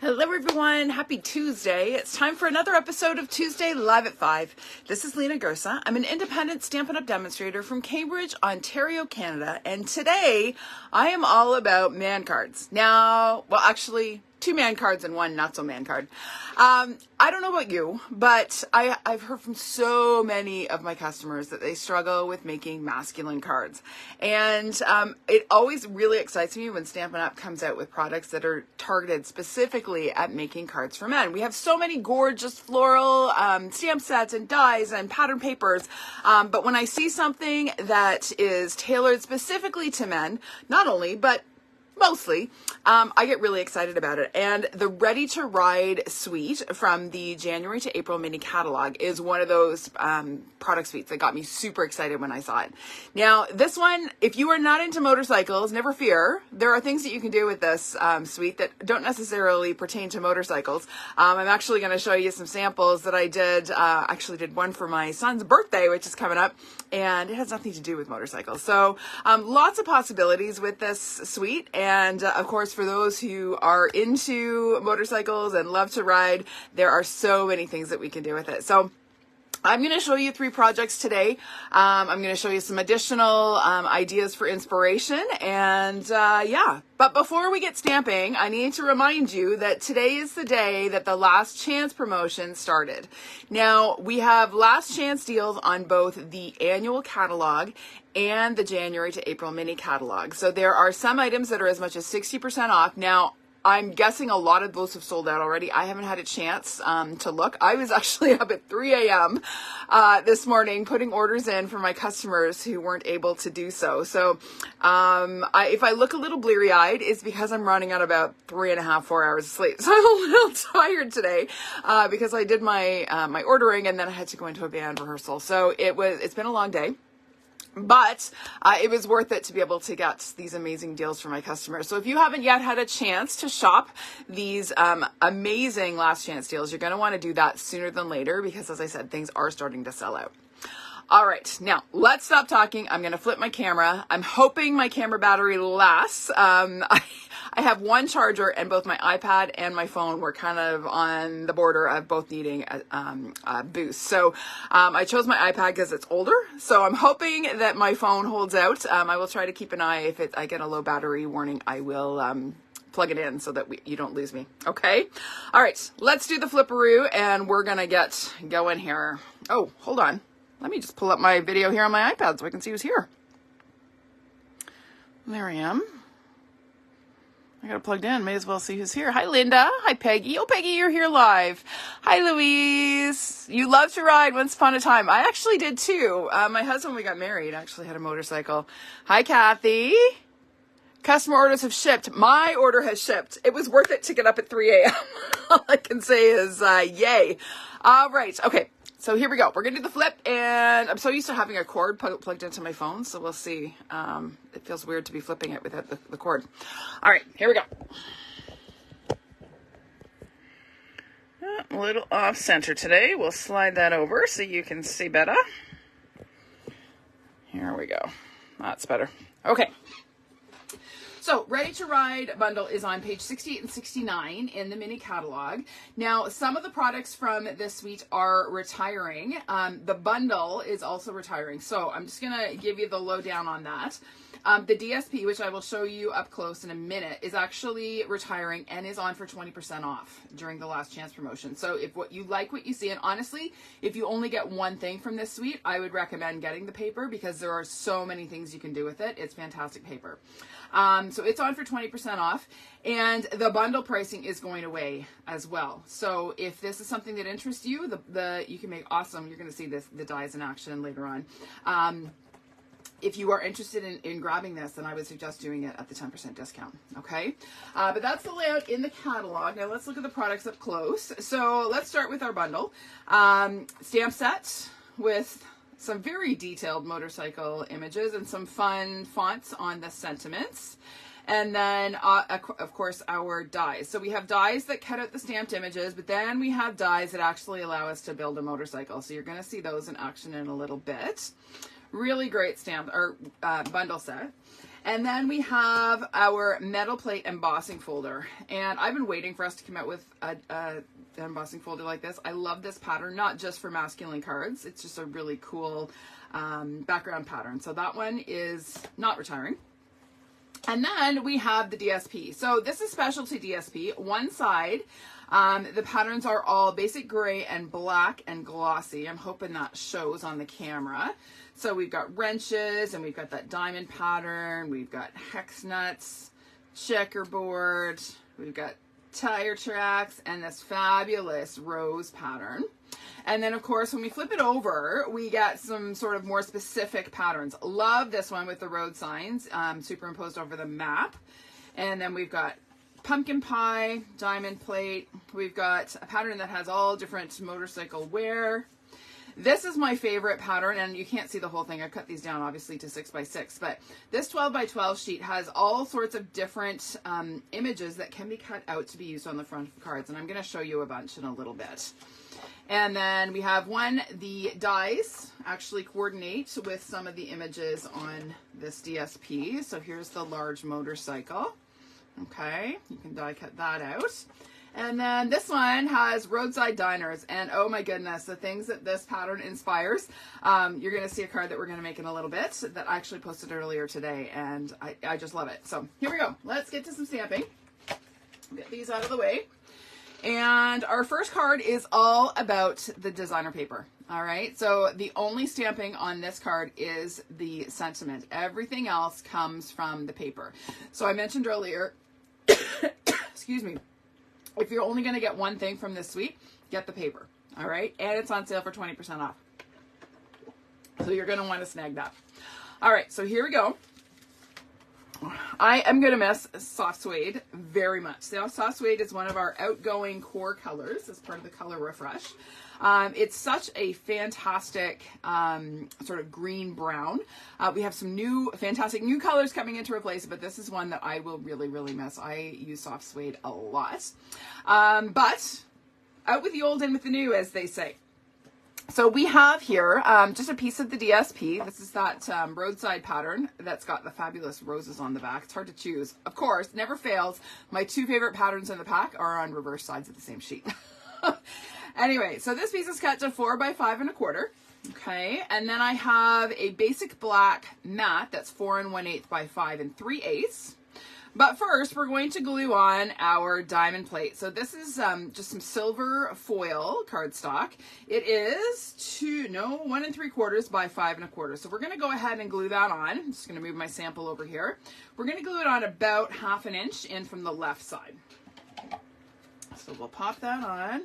Hello everyone, happy Tuesday. It's time for another episode of Tuesday Live at 5. This is Lena Gersa. I'm an independent Stampin' Up! Demonstrator from Cambridge, Ontario, Canada. And today I am all about man cards. Now, well actually, 2 man cards and 1 not so man card. I don't know about you, but I've heard from so many of my customers that they struggle with making masculine cards. And it always really excites me when Stampin' Up! Comes out with products that are targeted specifically at making cards for men. We have so many gorgeous floral stamp sets and dies and pattern papers, but when I see something that is tailored specifically to men, not only, but mostly, I get really excited about it. And the Ready to Ride suite from the January to April mini catalog is one of those product suites that got me super excited when I saw it. Now, this one, if you are not into motorcycles, never fear. There are things that you can do with this suite that don't necessarily pertain to motorcycles. I'm actually going to show you some samples that I did. Actually did one for my son's birthday, which is coming up, and it has nothing to do with motorcycles. So lots of possibilities with this suite. And of course, for those who are into motorcycles and love to ride, there are so many things that we can do with it. So I'm going to show you 3 projects today. I'm going to show you some additional ideas for inspiration. And yeah, but before we get stamping, I need to remind you that today is the day that the Last Chance promotion started. Now, we have last chance deals on both the annual catalog and the January to April mini catalog. So there are some items that are as much as 60% off. Now, I'm guessing a lot of those have sold out already. I haven't had a chance to look. I was actually up at 3 a.m. This morning putting orders in for my customers who weren't able to do so. So if I look a little bleary-eyed, it's because I'm running on about 3.5, 4 hours of sleep. So I'm a little tired today because I did my my ordering and then I had to go into a band rehearsal. So it's been a long day. But it was worth it to be able to get these amazing deals for my customers. So if you haven't yet had a chance to shop these amazing last chance deals, you're going to want to do that sooner than later because, as I said, things are starting to sell out. All right, now let's stop talking. I'm going to flip my camera. I'm hoping my camera battery lasts. I have one charger and both my iPad and my phone were kind of on the border of both needing a boost. So I chose my iPad because it's older. So I'm hoping that my phone holds out. I will try to keep an eye. If I get a low battery warning, I will plug it in so that you don't lose me. Okay. All right, let's do the flipperoo and we're going to get going here. Oh, hold on. Let me just pull up my video here on my iPad so I can see who's here. There I am. I got it plugged in. May as well see who's here. Hi, Linda. Hi, Peggy. Oh, Peggy, you're here live. Hi, Louise. You love to ride once upon a time. I actually did too. My husband, when we got married, actually had a motorcycle. Hi, Kathy. Customer orders have shipped. My order has shipped. It was worth it to get up at 3 a.m. All I can say is yay. All right. Okay. So here we go. We're going to do the flip, and I'm so used to having a cord plugged into my phone, so we'll see. It feels weird to be flipping it without the cord. All right, here we go. A little off center today. We'll slide that over so you can see better. Here we go. That's better. Okay. So, Ready to Ride bundle is on page 68 and 69 in the mini catalog. Now, some of the products from this suite are retiring. The bundle is also retiring. So, I'm just going to give you the lowdown on that. The DSP, which I will show you up close in a minute, is actually retiring and is on for 20% off during the last chance promotion. So if what you like what you see, and honestly, if you only get one thing from this suite, I would recommend getting the paper because there are so many things you can do with it. It's fantastic paper. So it's on for 20% off, and the bundle pricing is going away as well. So if this is something that interests you, you can make awesome. You're going to see the dies in action later on. If you are interested in grabbing this, then I would suggest doing it at the 10% discount, okay? But that's the layout in the catalog. Now let's look at the products up close. So let's start with our bundle. Stamp set with some very detailed motorcycle images and some fun fonts on the sentiments. And then, of course, our dies. So we have dies that cut out the stamped images, but then we have dies that actually allow us to build a motorcycle. So you're going to see those in action in a little bit. Really great stamp or bundle set. And then we have our metal plate embossing folder. And I've been waiting for us to come out with an embossing folder like this. I love this pattern, not just for masculine cards. It's just a really cool background pattern. So that one is not retiring. And then we have the DSP. So this is specialty DSP. One side, the patterns are all basic gray and black and glossy. I'm hoping that shows on the camera. So we've got wrenches, and we've got that diamond pattern. We've got hex nuts, checkerboard. We've got tire tracks, and this fabulous rose pattern. And then, of course, when we flip it over, we get some sort of more specific patterns. Love this one with the road signs superimposed over the map. And then we've got pumpkin pie, diamond plate. We've got a pattern that has all different motorcycle wear. This is my favorite pattern, and you can't see the whole thing. I cut these down, obviously, to 6x6. But this 12x12 sheet has all sorts of different images that can be cut out to be used on the front of cards. And I'm going to show you a bunch in a little bit. And then we have the dies actually coordinate with some of the images on this DSP. So here's the large motorcycle. Okay, you can die cut that out. And then this one has roadside diners, and oh my goodness, the things that this pattern inspires. You're going to see a card that we're going to make in a little bit that I actually posted earlier today, and I just love it. So here we go. Let's get to some stamping. Get these out of the way. And our first card is all about the designer paper. All right, so the only stamping on this card is the sentiment. Everything else comes from the paper. So I mentioned earlier, excuse me, if you're only going to get one thing from this suite, get the paper. All right, and it's on sale for 20% off. So you're going to want to snag that. All right, so here we go. I am going to miss soft suede very much. Now, soft suede is one of our outgoing core colors as part of the color refresh. It's such a fantastic sort of green brown. We have some fantastic new colors coming in to replace it, but this is one that I will really, really miss. I use soft suede a lot. But out with the old, in with the new, as they say. So we have here just a piece of the DSP. This is that roadside pattern that's got the fabulous roses on the back. It's hard to choose. Of course, never fails. My two favorite patterns in the pack are on reverse sides of the same sheet. Anyway, so this piece is cut to 4 by 5 1/4. Okay, and then I have a basic black mat that's 4 1/8 by 5 3/8. But first, we're going to glue on our diamond plate. So this is just some silver foil cardstock. It is 1 3/4 by 5 1/4. So we're going to go ahead and glue that on. I'm just going to move my sample over here. We're going to glue it on about 1/2 inch in from the left side. So we'll pop that on.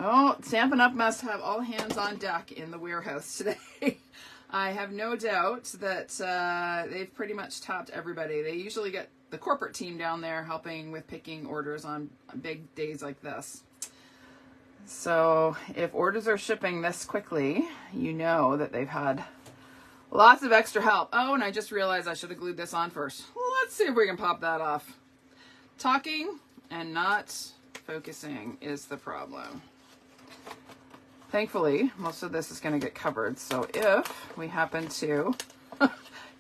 Oh, Stampin' Up must have all hands on deck in the warehouse today. I have no doubt that they've pretty much tapped everybody. They usually get the corporate team down there helping with picking orders on big days like this. So if orders are shipping this quickly, you know that they've had lots of extra help. Oh, and I just realized I should have glued this on first. Let's see if we can pop that off. Talking and not focusing is the problem. Thankfully, most of this is going to get covered, so if we happen to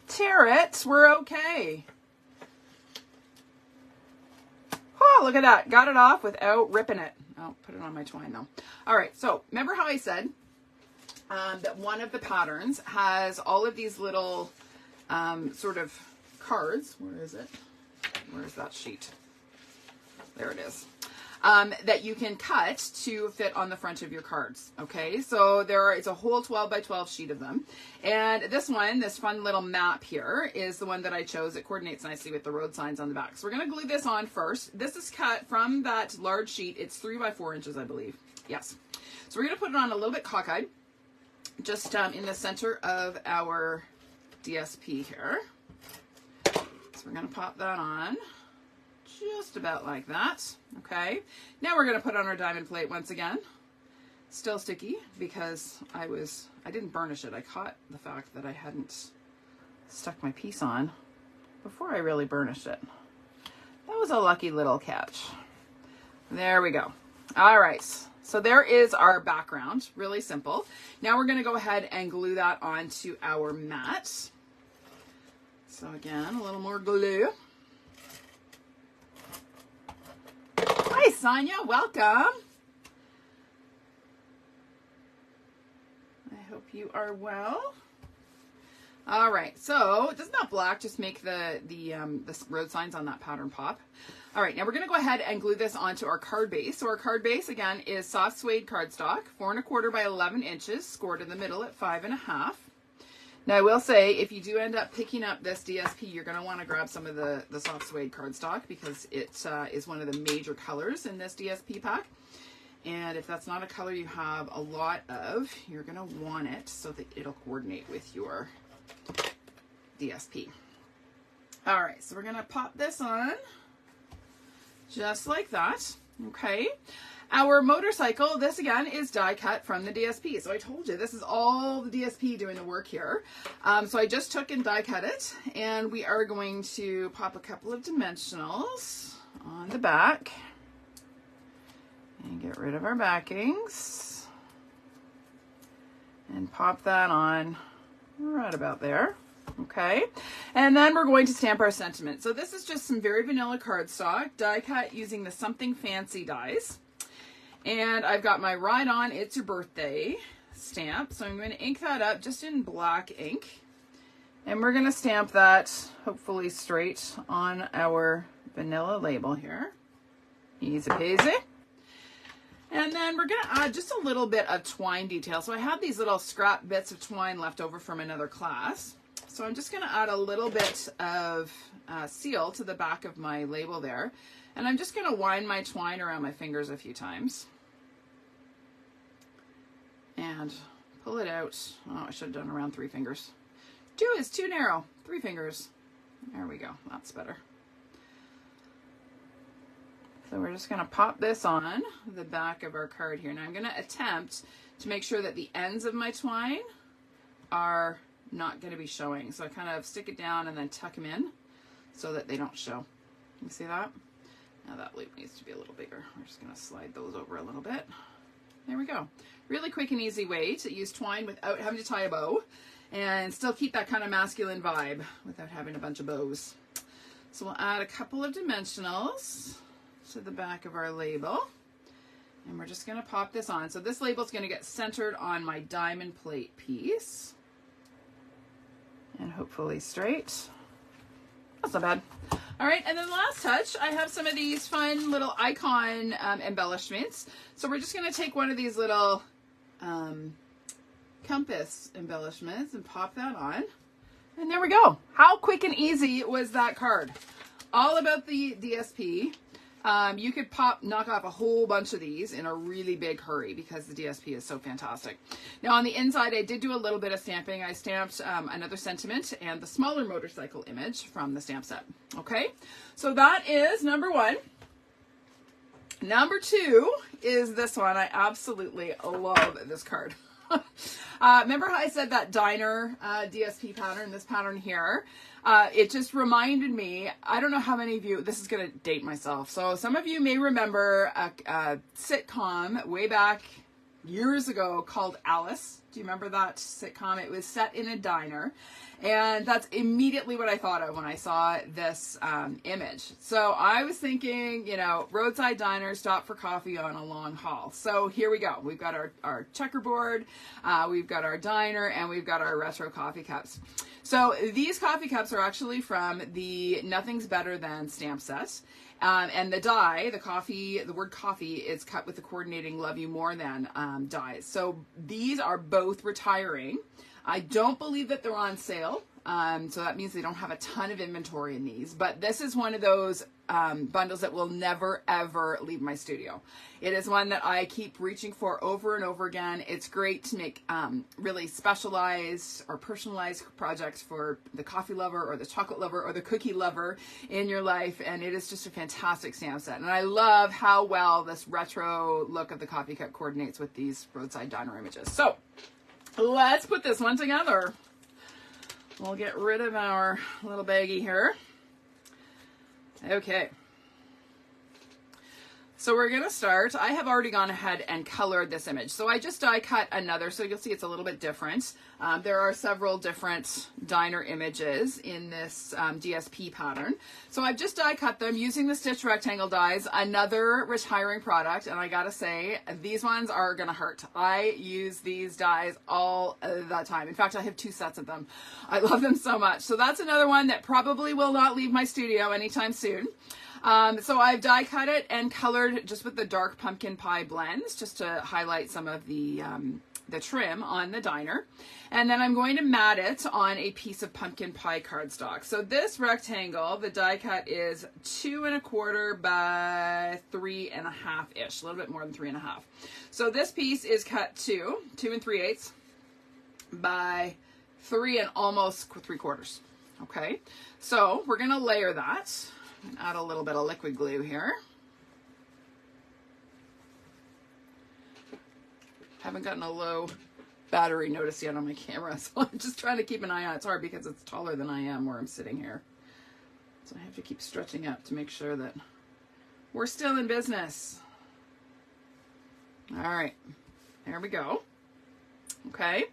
tear it, we're okay. Oh, look at that. Got it off without ripping it. I'll put it on my twine, though. All right, so remember how I said that one of the patterns has all of these little sort of cards. Where is it? Where's that sheet? There it is. That you can cut to fit on the front of your cards. Okay, so it's a whole 12 by 12 sheet of them. And this one, this fun little map here, is the one that I chose. It coordinates nicely with the road signs on the back. So we're going to glue this on first. This is cut from that large sheet. It's 3 by 4 inches, I believe. Yes. So we're going to put it on a little bit cockeyed, just in the center of our DSP here. So we're going to pop that on. Just about like that. Okay. Now we're going to put on our diamond plate once again. Still sticky because I didn't burnish it. I caught the fact that I hadn't stuck my piece on before I really burnished it. That was a lucky little catch. There we go. All right. So there is our background, really simple. Now we're going to go ahead and glue that onto our mat. So again, a little more glue. Hi, Sonia, welcome. I hope you are well. All right, so does not black just make the road signs on that pattern pop? All right, now we're going to go ahead and glue this onto our card base. So our card base, again, is soft suede cardstock, 4 1/4 by 11 inches, scored in the middle at 5 1/2. Now, I will say, if you do end up picking up this DSP, you're going to want to grab some of the soft suede cardstock because it is one of the major colors in this DSP pack. And if that's not a color you have a lot of, you're going to want it so that it'll coordinate with your DSP. All right, so we're going to pop this on just like that. Okay. Our motorcycle, this again is die cut from the DSP. So I told you, this is all the DSP doing the work here. So I just took and die cut it, and we are going to pop a couple of dimensionals on the back and get rid of our backings and pop that on right about there. Okay, and then we're going to stamp our sentiment. So this is just some very vanilla cardstock, die cut using the Something Fancy dies. And I've got my Ride On, It's Your Birthday stamp. So I'm going to ink that up just in black ink. And we're going to stamp that hopefully straight on our vanilla label here. Easy peasy. And then we're going to add just a little bit of twine detail. So I had these little scrap bits of twine left over from another class. So I'm just going to add a little bit of seal to the back of my label there. And I'm just going to wind my twine around my fingers a few times. And pull it out. Oh, I should have done around 3 fingers. 2 is too narrow. 3 fingers. There we go. That's better. So we're just going to pop this on the back of our card here. Now I'm going to attempt to make sure that the ends of my twine are not going to be showing. So I kind of stick it down and then tuck them in so that they don't show. You see that? Now that loop needs to be a little bigger. We're just going to slide those over a little bit. There we go. Really quick and easy way to use twine without having to tie a bow and still keep that kind of masculine vibe without having a bunch of bows. So we'll add a couple of dimensionals to the back of our label. And we're just going to pop this on. So this label is going to get centered on my diamond plate piece. And hopefully straight. That's not bad. All right, and then last touch, I have some of these fun little icon embellishments. So we're just going to take one of these little compass embellishments and pop that on. And there we go. How quick and easy was that card? All about the DSP. You could knock off a whole bunch of these in a really big hurry because the DSP is so fantastic. Now on the inside, I did do a little bit of stamping. I stamped another sentiment and the smaller motorcycle image from the stamp set. Okay, so that is number 1. Number 2 is this one. I absolutely love this card. Remember how I said that diner DSP pattern, this pattern here? It just reminded me, I don't know how many of you, this is going to date myself. So some of you may remember a sitcom way back years ago called Alice. Do you remember that sitcom? It was set in a diner. And that's immediately what I thought of when I saw this image. So I was thinking, you know, roadside diner, stop for coffee on a long haul. So here we go. We've got our checkerboard, we've got our diner, and we've got our retro coffee cups. So these coffee cups are actually from the Nothing's Better Than stamp set. And the die, the word coffee is cut with the coordinating Love You More Than dies. So these are both retiring. I don't believe that they're on sale. So that means they don't have a ton of inventory in these. But this is one of those bundles that will never, ever leave my studio. It is one that I keep reaching for over and over again. It's great to make really specialized or personalized projects for the coffee lover or the chocolate lover or the cookie lover in your life. And it is just a fantastic stamp set. And I love how well this retro look of the coffee cup coordinates with these roadside diner images. So let's put this one together. We'll get rid of our little baggie here. Okay. So we're going to start. I have already gone ahead and colored this image. So I just die cut another, so you'll see it's a little bit different. There are several different diner images in this DSP pattern. So I've just die cut them using the Stitch Rectangle dies, another retiring product. And I gotta say, these ones are gonna hurt. I use these dies all the time. In fact, I have 2 sets of them. I love them so much. So that's another one that probably will not leave my studio anytime soon. So I've die cut it and colored just with the dark pumpkin pie blends just to highlight some of the trim on the diner. And then I'm going to mat it on a piece of pumpkin pie cardstock. So this rectangle, the die cut is 2 1/4 by 3 1/2-ish, a little bit more than 3 1/2. So this piece is cut 2 3/8 by 3 and almost 3/4. Okay, so we're going to layer that. And add a little bit of liquid glue here. Haven't gotten a low battery notice yet on my camera, so I'm just trying to keep an eye on it. It's hard because it's taller than I am where I'm sitting here. So I have to keep stretching up to make sure that we're still in business. All right, there we go. Okay,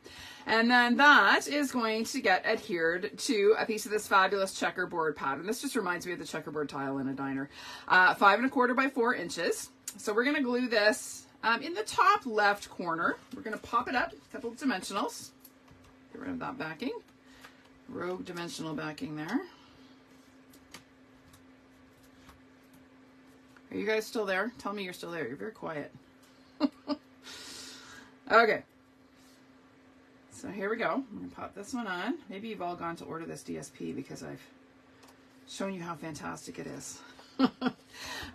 and then that is going to get adhered to a piece of this fabulous checkerboard pattern. This just reminds me of the checkerboard tile in a diner. 5 1/4 by 4 inches. So we're going to glue this in the top left corner. We're going to pop it up, a couple of dimensionals. Get rid of that backing. Rogue dimensional backing there. Are you guys still there? Tell me you're still there. You're very quiet. Okay. So here we go. I'm going to pop this one on. Maybe you've all gone to order this DSP because I've shown you how fantastic it is.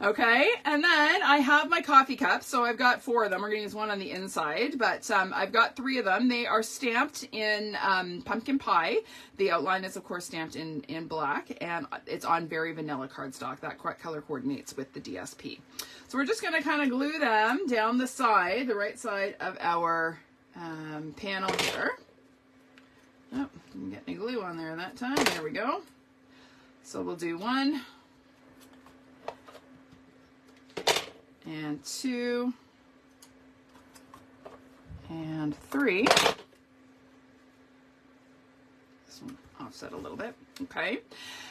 Okay, and then I have my coffee cups. So I've got 4 of them. We're going to use one on the inside, but I've got 3 of them. They are stamped in pumpkin pie. The outline is, of course, stamped in black, and it's on very vanilla cardstock. That color coordinates with the DSP. So we're just going to kind of glue them down the side, the right side of our panel here. Oh, didn't get any glue on there that time. There we go. So we'll do 1 and 2 and 3. This one offset a little bit. Okay.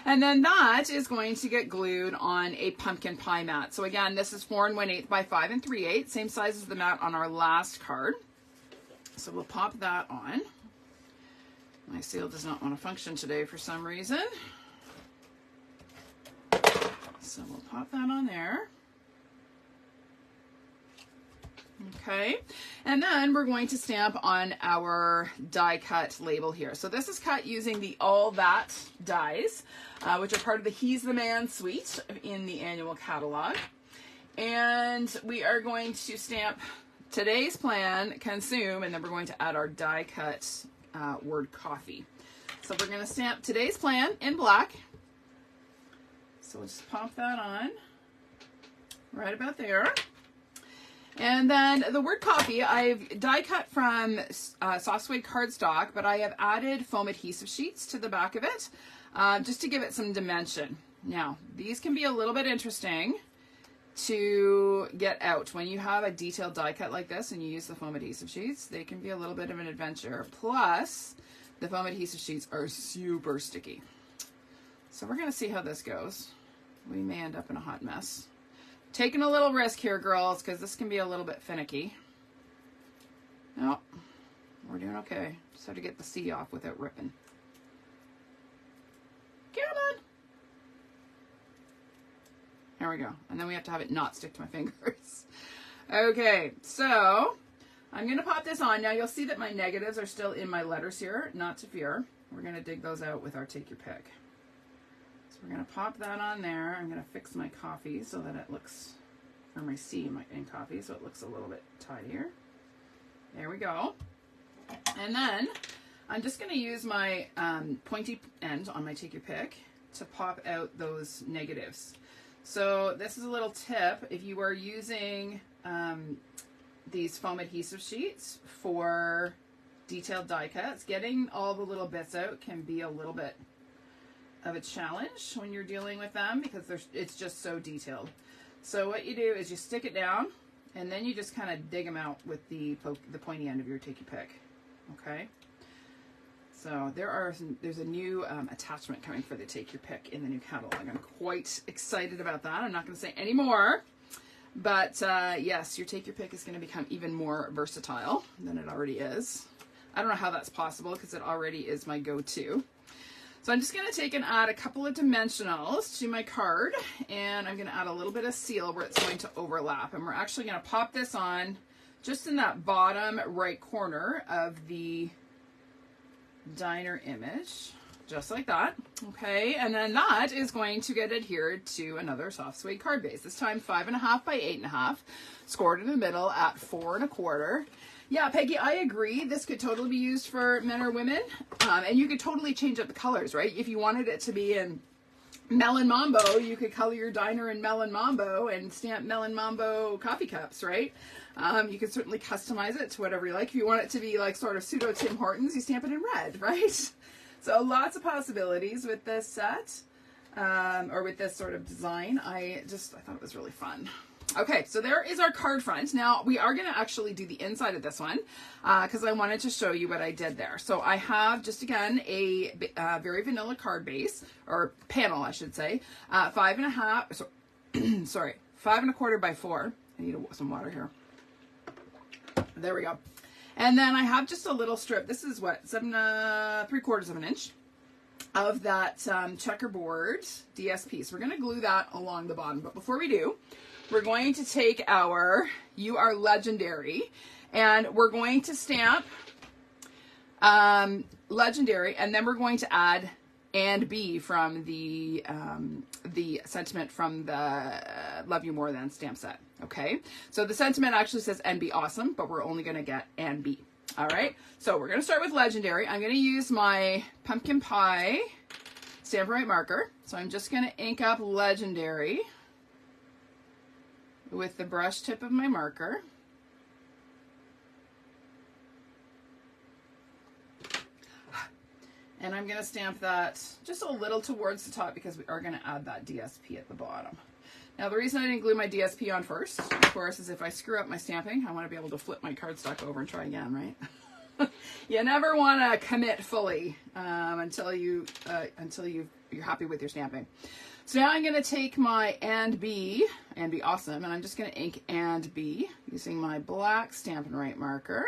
And then that is going to get glued on a pumpkin pie mat. So again, this is 4 1/8 by 5 3/8, same size as the mat on our last card. So we'll pop that on. My seal does not want to function today for some reason. So we'll pop that on there. Okay, and then we're going to stamp on our die cut label here. So this is cut using the All That dies, which are part of the He's the Man suite in the annual catalog. And we are going to stamp today's plan, consume, and then we're going to add our die cut word coffee. So we're going to stamp today's plan in black. So we'll just pop that on right about there. And then the word coffee, I've die cut from soft suede cardstock, but I have added foam adhesive sheets to the back of it just to give it some dimension. Now, these can be a little bit interesting to get out. When you have a detailed die cut like this and you use the foam adhesive sheets, they can be a little bit of an adventure. Plus, the foam adhesive sheets are super sticky. So we're going to see how this goes. We may end up in a hot mess. Taking a little risk here, girls, because this can be a little bit finicky. No, we're doing okay. Just have to get the C off without ripping. Come on. There we go. And then we have to have it not stick to my fingers. Okay, so I'm going to pop this on. Now you'll see that my negatives are still in my letters here. Not to fear. We're going to dig those out with our Take Your Pick. We're going to pop that on there. I'm going to fix my coffee so that it looks, or my C in coffee, so it looks a little bit tidier. There we go. And then I'm just going to use my pointy end on my Take Your Pick to pop out those negatives. So this is a little tip. If you are using these foam adhesive sheets for detailed die cuts, getting all the little bits out can be a little bit of a challenge when you're dealing with them because it's just so detailed. So what you do is you stick it down, and then you just kind of dig them out with the pointy end of your Take Your Pick. Okay. So there's a new attachment coming for the Take Your Pick in the new catalog. I'm quite excited about that. I'm not going to say any more, but yes, your Take Your Pick is going to become even more versatile than it already is. I don't know how that's possible because it already is my go-to. So I'm just going to take and add a couple of dimensionals to my card, and I'm going to add a little bit of seal where it's going to overlap. And we're actually going to pop this on just in that bottom right corner of the diner image, just like that. Okay, and then that is going to get adhered to another soft suede card base, this time 5.5 by 8.5, scored in the middle at 4 1/4. Yeah, Peggy, I agree. This could totally be used for men or women, and you could totally change up the colors, right? If you wanted it to be in Melon Mambo, you could color your diner in Melon Mambo and stamp Melon Mambo coffee cups, right? You can certainly customize it to whatever you like. If you want it to be like sort of pseudo Tim Hortons, you stamp it in red, right? So lots of possibilities with this set, or with this sort of design. I thought it was really fun. Okay, so there is our card front. Now we are going to actually do the inside of this one because I wanted to show you what I did there. So I have just again a very vanilla card base, or panel I should say, 5.5. Sorry, 5 1/4 by 4. I need some water here. There we go. And then I have just a little strip. This is what, 7 3/4 of an inch of that checkerboard DSP. So we're going to glue that along the bottom. But before we do, we're going to take our You Are Legendary, and we're going to stamp Legendary, and then we're going to add and be from the sentiment from the Love You More Than stamp set. Okay, so the sentiment actually says and be awesome, but we're only going to get and be. All right, so we're going to start with Legendary. I'm going to use my pumpkin pie Stampin' Up marker. So I'm just going to ink up Legendary with the brush tip of my marker. And I'm going to stamp that just a little towards the top because we are going to add that DSP at the bottom. Now the reason I didn't glue my DSP on first, of course, is if I screw up my stamping, I want to be able to flip my cardstock over and try again, right? You never want to commit fully until you're happy with your stamping. So now I'm going to take my and be awesome, and I'm just going to ink and be using my black Stampin' Up marker.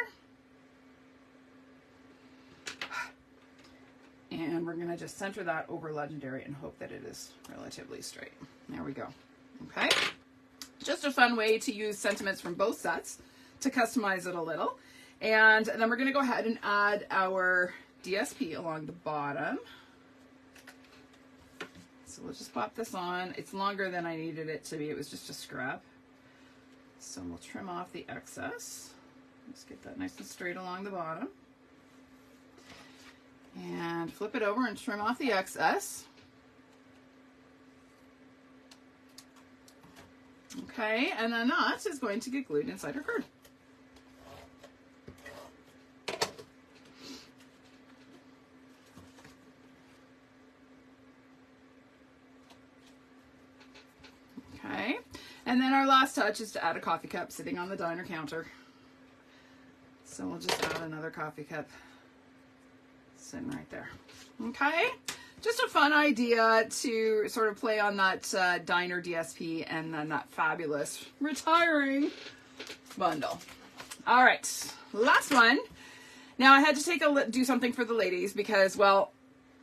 And we're going to just center that over Legendary and hope that it is relatively straight. There we go. Okay. Just a fun way to use sentiments from both sets to customize it a little. And then we're going to go ahead and add our DSP along the bottom. So we'll just pop this on. It's longer than I needed it to be. It was just a scrap. So we'll trim off the excess. Just get that nice and straight along the bottom. And flip it over and trim off the excess. Okay, and then that is going to get glued inside our card. Okay, and then our last touch is to add a coffee cup sitting on the diner counter. So we'll just add another coffee cup sitting right there. Okay, just a fun idea to sort of play on that diner DSP and then that fabulous retiring bundle. All right, last one. Now I had to do something for the ladies because, well,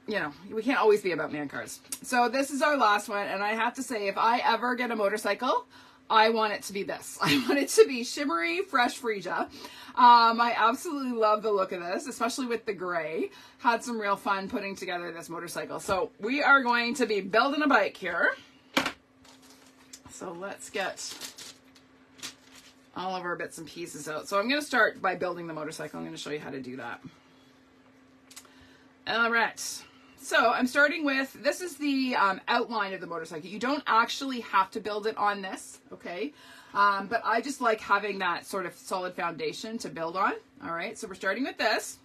you know, we can't always be about man cards. So this is our last one, and I have to say, if I ever get a motorcycle, I want it to be this. I want it to be shimmery, fresh Frisia. I absolutely love the look of this, especially with the gray. Had some real fun putting together this motorcycle. So we are going to be building a bike here. So let's get all of our bits and pieces out. So I'm going to start by building the motorcycle. I'm going to show you how to do that. All right. So I'm starting with, this is the outline of the motorcycle. You don't actually have to build it on this, okay? But I just like having that sort of solid foundation to build on. All right, so we're starting with this.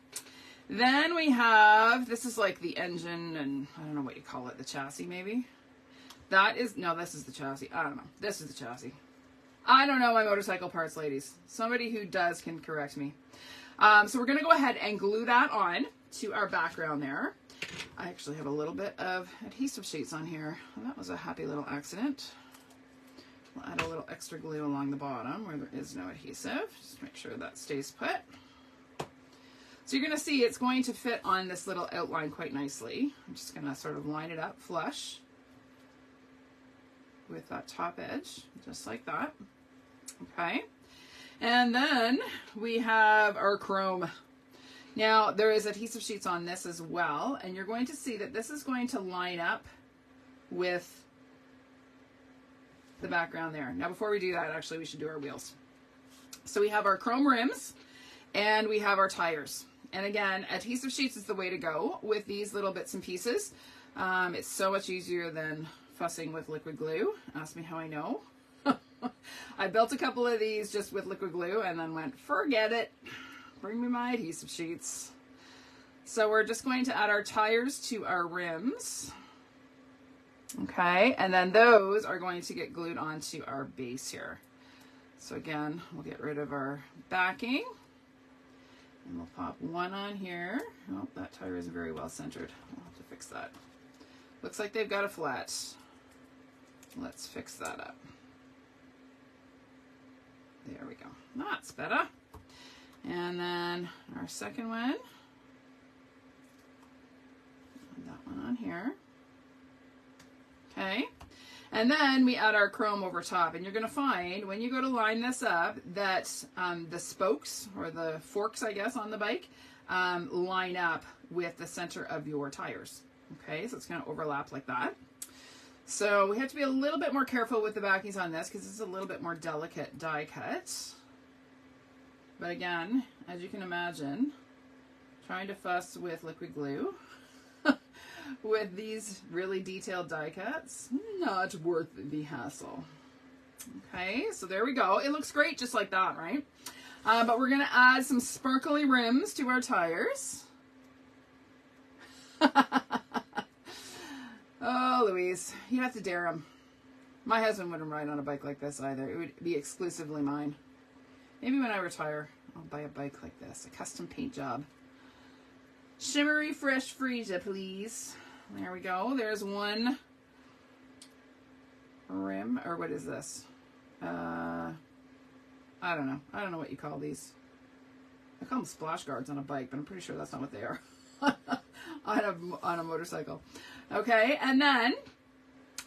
Then we have, this is like the engine and I don't know what you call it, the chassis maybe. That is, no, this is the chassis. I don't know. This is the chassis. I don't know my motorcycle parts, ladies. Somebody who does can correct me. So we're going to go ahead and glue that on to our background there. I actually have a little bit of adhesive sheets on here. Well, that was a happy little accident. We'll add a little extra glue along the bottom where there is no adhesive. Just make sure that stays put. So you're going to see it's going to fit on this little outline quite nicely. I'm just going to sort of line it up flush with that top edge, just like that. Okay. And then we have our chrome. Now there is adhesive sheets on this as well, and you're going to see that this is going to line up with the background there. Now before we do that, actually we should do our wheels. So we have our chrome rims and we have our tires. And again, adhesive sheets is the way to go with these little bits and pieces. It's so much easier than fussing with liquid glue. Ask me how I know. I built a couple of these just with liquid glue and then went, forget it. Bring me my adhesive sheets. So we're just going to add our tires to our rims. Okay, and then those are going to get glued onto our base here. So again, we'll get rid of our backing. And we'll pop one on here. Oh, that tire isn't very well centered. I'll have to fix that. Looks like they've got a flat. Let's fix that up. There we go. That's better. And then our second one. Put that one on here. Okay. And then we add our chrome over top. And you're going to find when you go to line this up that the spokes, or the forks, I guess, on the bike line up with the center of your tires. Okay, so it's going to overlap like that. So we have to be a little bit more careful with the backings on this because it's a little bit more delicate die cut. But again, as you can imagine, trying to fuss with liquid glue with these really detailed die cuts, not worth the hassle. Okay, so there we go. It looks great just like that, right? But we're going to add some sparkly rims to our tires. Oh, Louise, you have to dare him. My husband wouldn't ride on a bike like this either. It would be exclusively mine. Maybe when I retire, I'll buy a bike like this, a custom paint job. Shimmery Fresh Freesia, please. There we go. There's one rim, or what is this? I don't know. I don't know what you call these. I call them splash guards on a bike, but I'm pretty sure that's not what they are. on a motorcycle. Okay, and then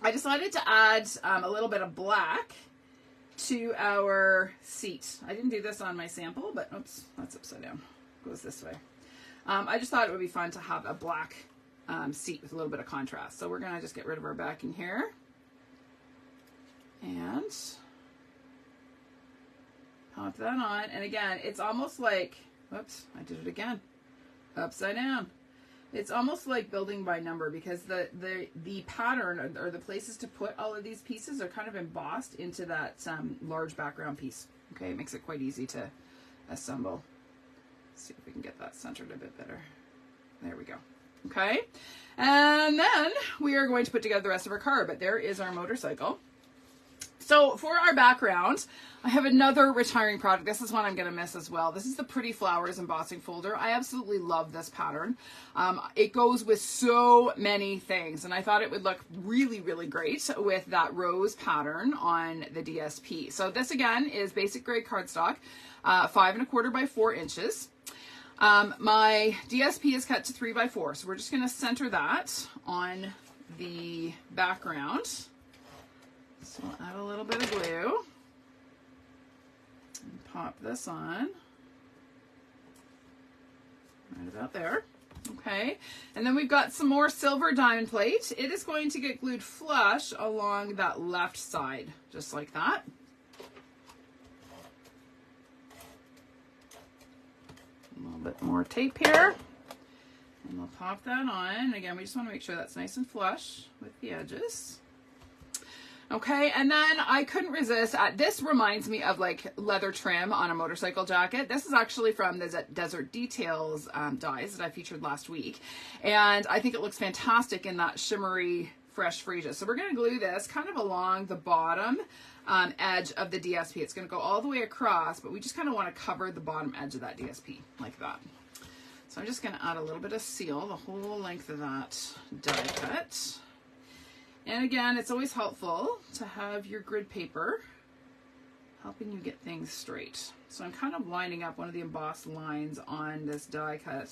I decided to add a little bit of black to our seat. I didn't do this on my sample, but oops, that's upside down. It goes this way. I just thought it would be fun to have a black seat with a little bit of contrast. So we're going to just get rid of our backing here. And pop that on. And again, it's almost like, whoops, I did it again. Upside down. It's almost like building by number because the pattern or the places to put all of these pieces are kind of embossed into that large background piece. Okay, it makes it quite easy to assemble. Let's see if we can get that centered a bit better. There we go. Okay, and then we are going to put together the rest of our car, but there is our motorcycle. So for our background, I have another retiring product. This is one I'm going to miss as well. This is the Pretty Flowers embossing folder. I absolutely love this pattern. It goes with so many things, and I thought it would look really, really great with that rose pattern on the DSP. So this again is basic grade cardstock, 5 1/4 by 4 inches. My DSP is cut to 3 by 4, so we're just going to center that on the background. So we'll add a little bit of glue and pop this on right about there. Okay, and then we've got some more silver diamond plate. It is going to get glued flush along that left side, just like that. A little bit more tape here, and we'll pop that on. Again, we just want to make sure that's nice and flush with the edges. Okay, and then I couldn't resist. This reminds me of like leather trim on a motorcycle jacket. This is actually from the Desert Details dies that I featured last week. And I think it looks fantastic in that shimmery fresh freesia. So we're going to glue this kind of along the bottom edge of the DSP. It's going to go all the way across, but we just kind of want to cover the bottom edge of that DSP like that. So I'm just going to add a little bit of seal the whole length of that die cut. And again, it's always helpful to have your grid paper helping you get things straight. So I'm kind of lining up one of the embossed lines on this die cut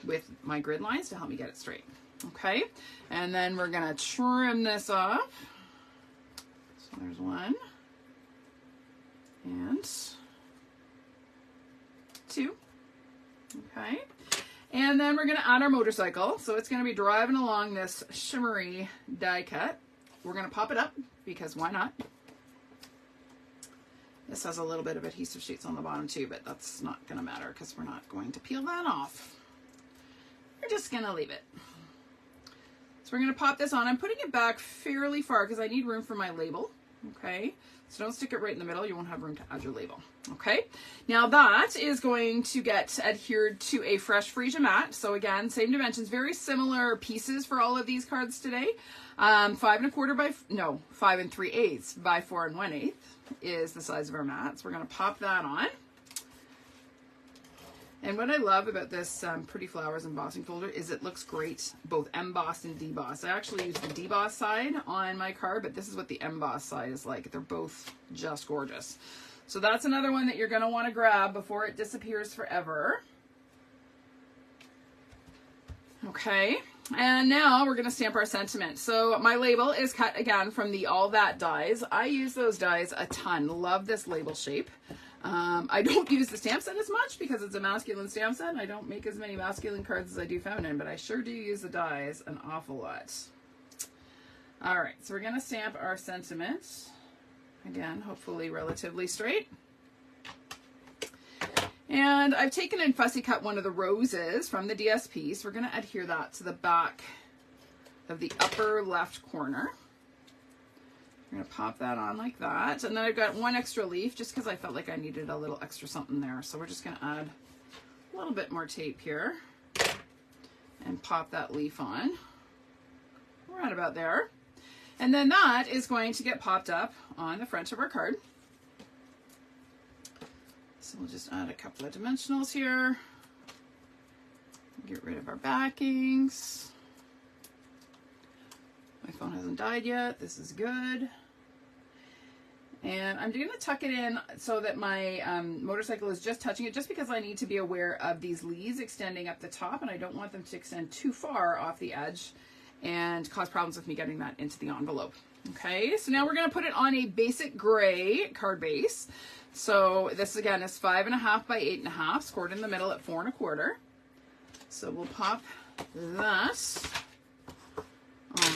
with my grid lines to help me get it straight. Okay, and then we're gonna trim this off. So there's one and two. Okay, and then we're gonna add our motorcycle. So it's gonna be driving along this shimmery die cut. We're gonna pop it up because why not? This has a little bit of adhesive sheets on the bottom too, but that's not gonna matter because we're not going to peel that off. We're just gonna leave it. So we're gonna pop this on. I'm putting it back fairly far because I need room for my label. Okay, so don't stick it right in the middle. You won't have room to add your label. Okay, now that is going to get adhered to a fresh freesia mat. So again, same dimensions, very similar pieces for all of these cards today. 5 3/4 by 4 1/8 is the size of our mats. We're going to pop that on. And what I love about this Pretty Flowers embossing folder is it looks great, both embossed and debossed. I actually use the deboss side on my card, but this is what the embossed side is like. They're both just gorgeous. So that's another one that you're going to want to grab before it disappears forever. Okay, and now we're going to stamp our sentiment. So my label is cut again from the All That dies. I use those dies a ton. Love this label shape. I don't use the stamp set as much because it's a masculine stamp set. I don't make as many masculine cards as I do feminine, but I sure do use the dies an awful lot. All right, so we're going to stamp our sentiment. Again, hopefully relatively straight. And I've taken and fussy cut one of the roses from the DSP, so we're going to adhere that to the back of the upper left corner. I'm going to pop that on like that. And then I've got one extra leaf just because I felt like I needed a little extra something there. So we're just going to add a little bit more tape here and pop that leaf on. Right about there. And then that is going to get popped up on the front of our card. So we'll just add a couple of dimensionals here. Get rid of our backings. My phone hasn't died yet. This is good. And I'm going to tuck it in so that my motorcycle is just touching it, just because I need to be aware of these leaves extending up the top, and I don't want them to extend too far off the edge and cause problems with me getting that into the envelope. Okay, so now we're going to put it on a basic gray card base. So this again is 5 1/2 by 8 1/2, scored in the middle at 4 1/4. So we'll pop that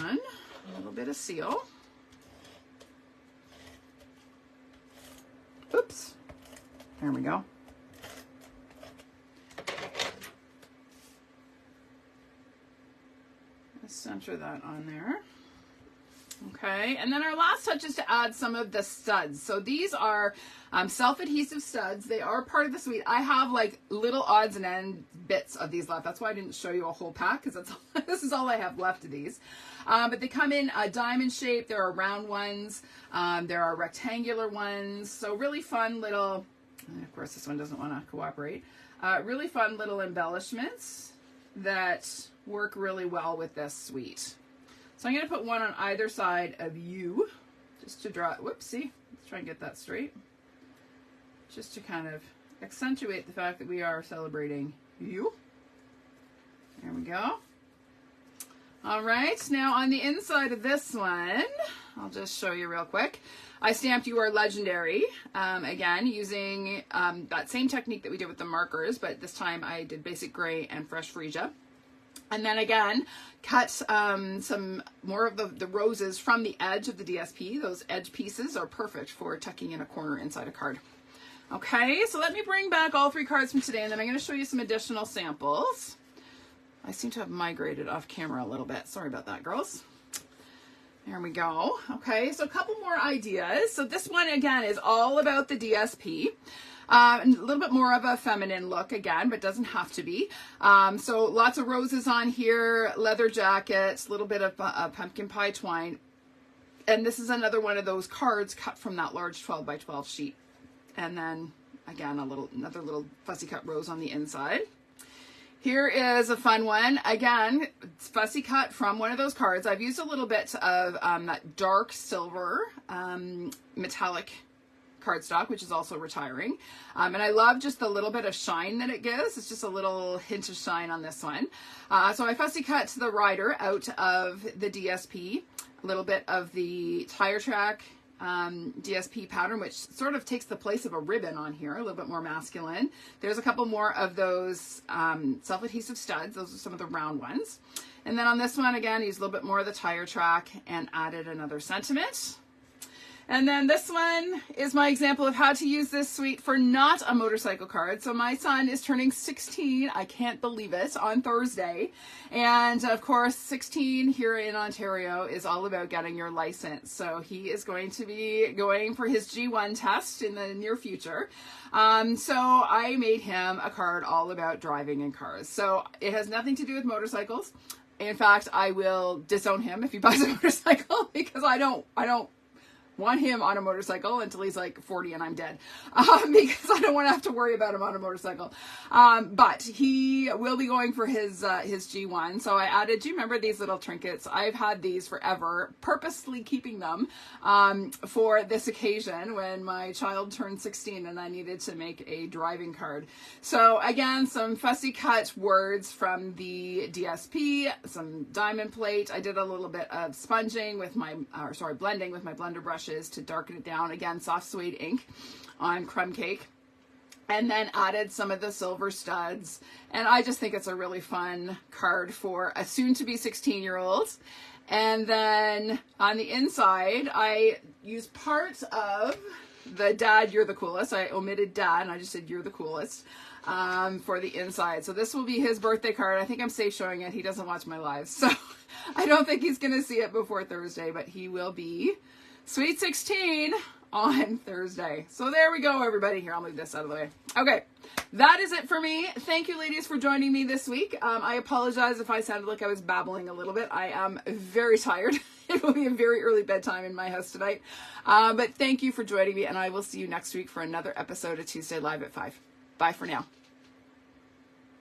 on, a little bit of seal. Oops, there we go. Let's center that on there. Okay, and then our last touch is to add some of the studs. So these are self-adhesive studs. They are part of the suite. I have like little odds and end bits of these left. That's why I didn't show you a whole pack, because this is all I have left of these. But they come in a diamond shape. There are round ones. There are rectangular ones. So really fun little, and of course this one doesn't want to cooperate, really fun little embellishments that work really well with this suite. So I'm going to put one on either side of you, just to draw, whoopsie, let's try and get that straight. Just to kind of accentuate the fact that we are celebrating you. There we go. All right, now on the inside of this one, I'll just show you real quick. I stamped You Are Legendary, again, using that same technique that we did with the markers, but this time I did basic gray and fresh freesia. And then again, cut some more of the roses from the edge of the DSP. Those edge pieces are perfect for tucking in a corner inside a card. Okay, so let me bring back all 3 cards from today, and then I'm going to show you some additional samples. I seem to have migrated off camera a little bit. Sorry about that, girls. There we go. Okay, so a couple more ideas. So this one, again, is all about the DSP. A little bit more of a feminine look again, but doesn't have to be. So lots of roses on here, leather jackets, a little bit of pumpkin pie twine. And this is another one of those cards cut from that large 12 by 12 sheet. And then again, another little fussy cut rose on the inside. Here is a fun one. Again, it's fussy cut from one of those cards. I've used a little bit of that dark silver metallic cardstock, which is also retiring. And I love just the little bit of shine that it gives. It's just a little hint of shine on this one. So I fussy cut the rider out of the DSP, a little bit of the tire track DSP pattern, which sort of takes the place of a ribbon on here, a little bit more masculine. There's a couple more of those self-adhesive studs. Those are some of the round ones. And then on this one, again, used a little bit more of the tire track and added another sentiment. And then this one is my example of how to use this suite for not a motorcycle card. So my son is turning 16, I can't believe it, on Thursday. And of course, 16 here in Ontario is all about getting your license. So he is going to be going for his G1 test in the near future. So I made him a card all about driving in cars. So it has nothing to do with motorcycles. In fact, I will disown him if he buys a motorcycle because I don't want him on a motorcycle until he's like 40 and I'm dead, because I don't want to have to worry about him on a motorcycle. But he will be going for his G1. So I added, do you remember these little trinkets? I've had these forever, purposely keeping them for this occasion when my child turned 16 and I needed to make a driving card. So again, some fussy cut words from the DSP, some diamond plate. I did a little bit of sponging with my, blending with my blender brush to darken it down. Again, soft suede ink on crumb cake, and then added some of the silver studs. And I just think it's a really fun card for a soon-to-be 16-year-old. And then on the inside, I used part of the Dad, You're the Coolest. I omitted Dad, and I just said You're the Coolest for the inside. So this will be his birthday card. I think I'm safe showing it. He doesn't watch my lives, so I don't think he's going to see it before Thursday, but he will be Sweet 16 on Thursday. So there we go, everybody. Here, I'll move this out of the way. Okay, that is it for me. Thank you, ladies, for joining me this week. I apologize if I sounded like I was babbling a little bit. I am very tired. It will be a very early bedtime in my house tonight. But thank you for joining me, and I will see you next week for another episode of Tuesday Live at 5. Bye for now.